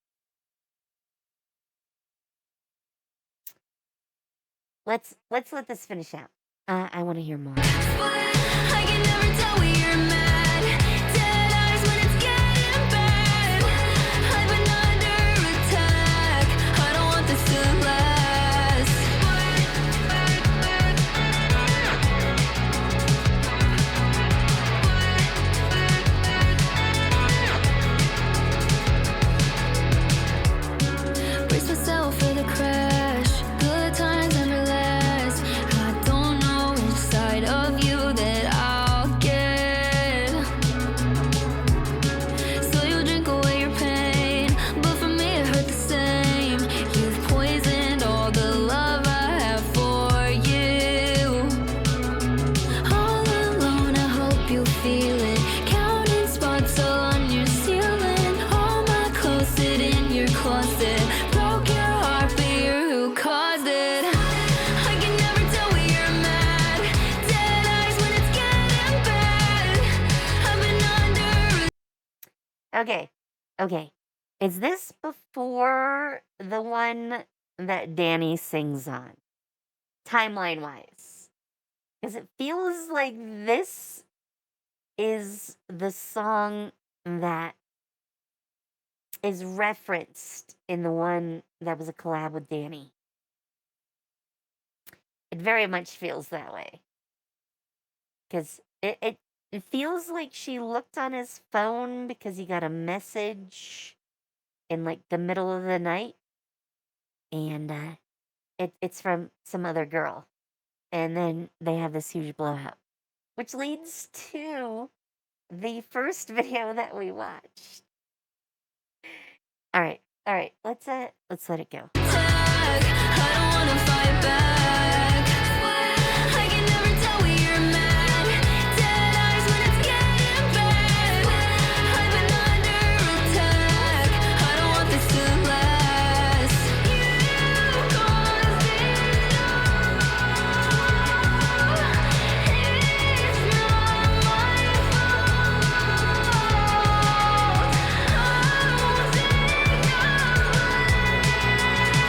Let's let this finish out. I want to hear more. I can never tell when you're mad. Dead eyes when it's getting bad. I've been under attack. I don't want this to last. Brace myself for the crash. Good times never last. I don't know which side of you that I'll get. So you drink away your pain, but for me it hurt the same. You've poisoned all the love I have for you. All alone, I hope you feel it. Counting spots all on your ceiling. All my clothes sit in your closet. Broke your heart, but you're who caused it. I can never tell when you're mad. Dead eyes when it's getting bad. I've been under. Okay. Is this before the one that Danny sings on? Timeline wise. Because it feels like this is the song that is referenced in the one that was a collab with Danny. It very much feels that way. Because it feels like she looked on his phone because he got a message in like the middle of the night. And it's from some other girl. And then they have this huge blowout. Which leads to the first video that we watched. All right. Let's let it go. I don't wanna fight back. I can never tell when you're mad. Dead eyes when it's getting bad. I've been under attack. I don't want this to last. You caused it all. It's not my fault. I won't take no.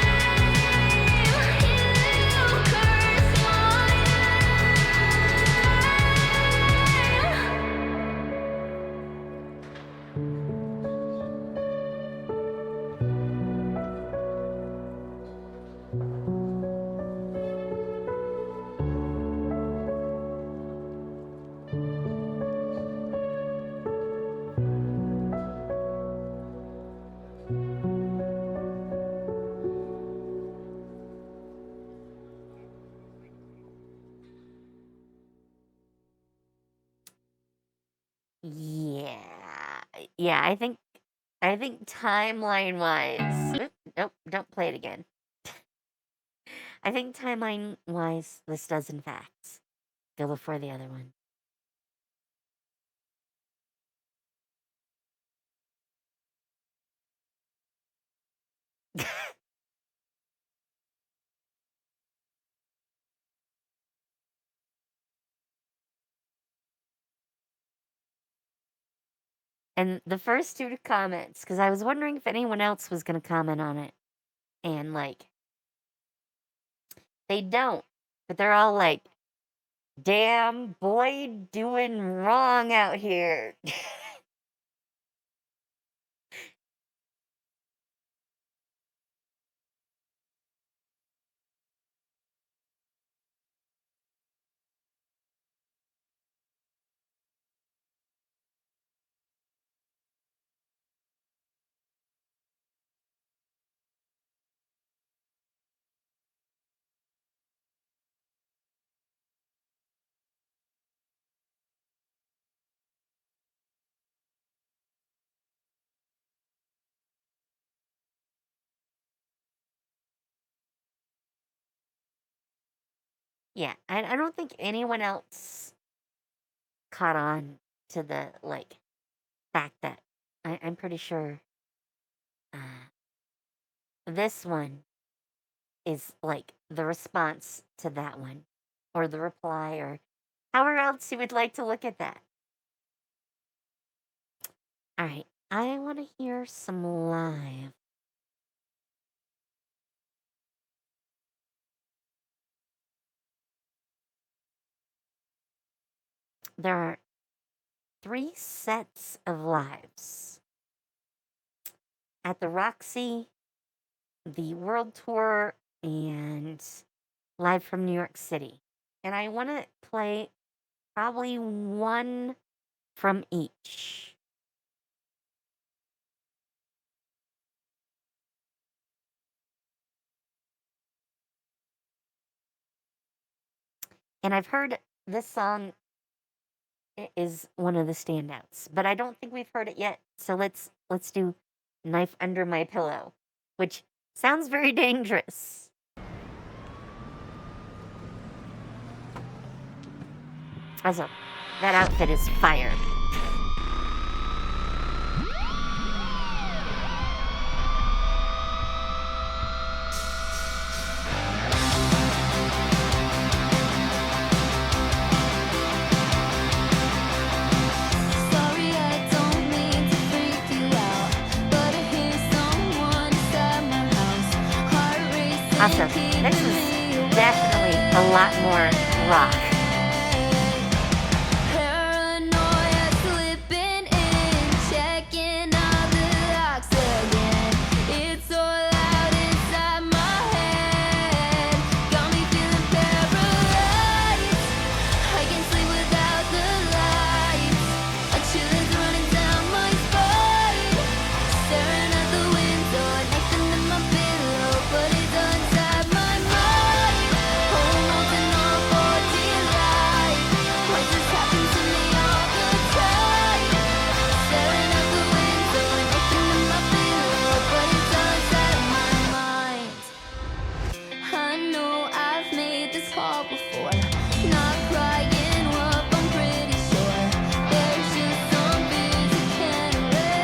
Yeah, I think timeline wise. Nope, don't play it again. I think timeline wise, this does in fact go before the other one. And the first two comments, because I was wondering if anyone else was going to comment on it, and like they don't, but they're all like, "Damn boy, doing wrong out here." Yeah, I don't think anyone else caught on to the like fact that I'm pretty sure uh, this one is like the response to that one, or the reply, or however else you would like to look at that. All right, I want to hear some live. There are 3 sets of lives at the Roxy, the World Tour, and live from New York City. And I want to play probably one from each. And I've heard this song is one of the standouts, but I don't think we've heard it yet. So let's do Knife Under My Pillow, which sounds very dangerous. Also, that outfit is fire. Sorry, I don't mean to freak you out, but I hear someone inside my house. Heart racing, Also, this is definitely a lot more rock. paranoia slipping in, checking all the locks again. It's so loud inside my head, got me feeling paralyzed. I can't sleep without the lights. A chill is running down my spine. Staring at the window, nothing in my pillow, but it's inside my mind. Holding on for dear life. Why does this happen to me all the time? Staring at the window, nothing in my pillow, but it's inside my mind. I know I've made this call before. Not crying up, I'm pretty sure. There's just some fears you can't erase.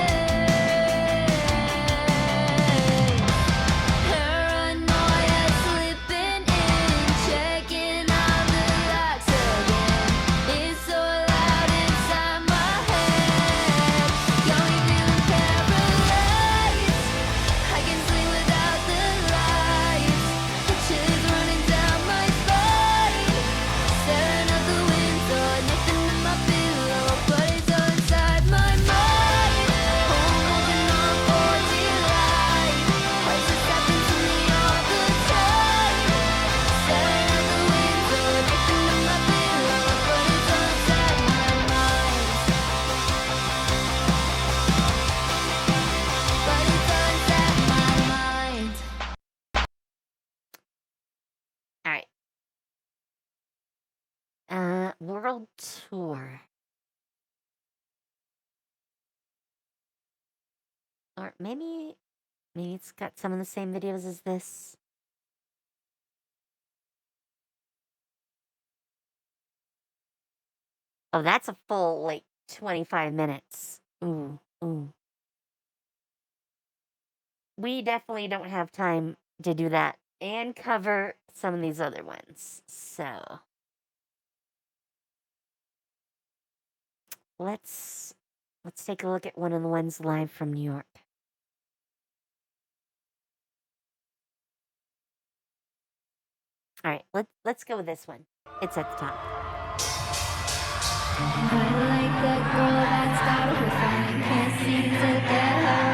Paranoia slipping in, checking all the locks again. It's so loud inside my head, got me feeling paralyzed. I can't sleep without the lights. The chill is running down my spine. Staring out the window, nothing in my pillow, but it's all inside my mind. Holding on for dear life. Why does this happen to me all the time? Staring out the window, nothing in my pillow, but it's all inside my mind. But it's all inside my mind. All right. World Tour. Or maybe it's got some of the same videos as this. Oh, that's a full, like, 25 minutes. Ooh, ooh. We definitely don't have time to do that and cover some of these other ones. So let's take a look at one of the ones live from New York. All right, let's go with this one. It's at the top. I like that girl that's got her phone, can't seem to get her.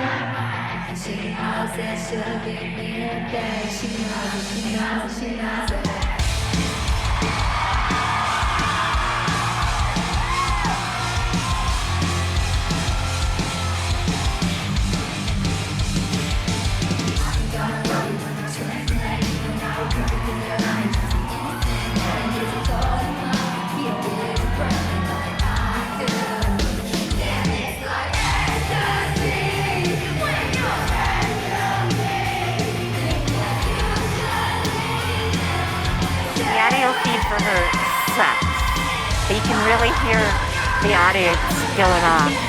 And she knows that she'll give me a bag. She knows it, she knows it, she knows it. The audio feed for her sucks, but you can really hear the audience going off.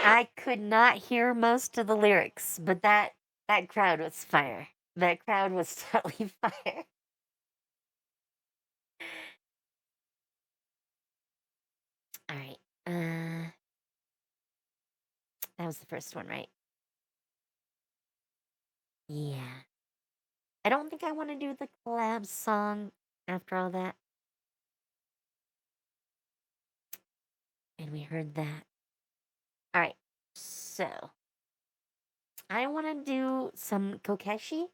I could not hear most of the lyrics, but that crowd was fire. That crowd was totally fire. All right. That was the first one, right? Yeah. I don't think I want to do the collab song after all that. And we heard that. All right. So, I want to do some Kokeshi.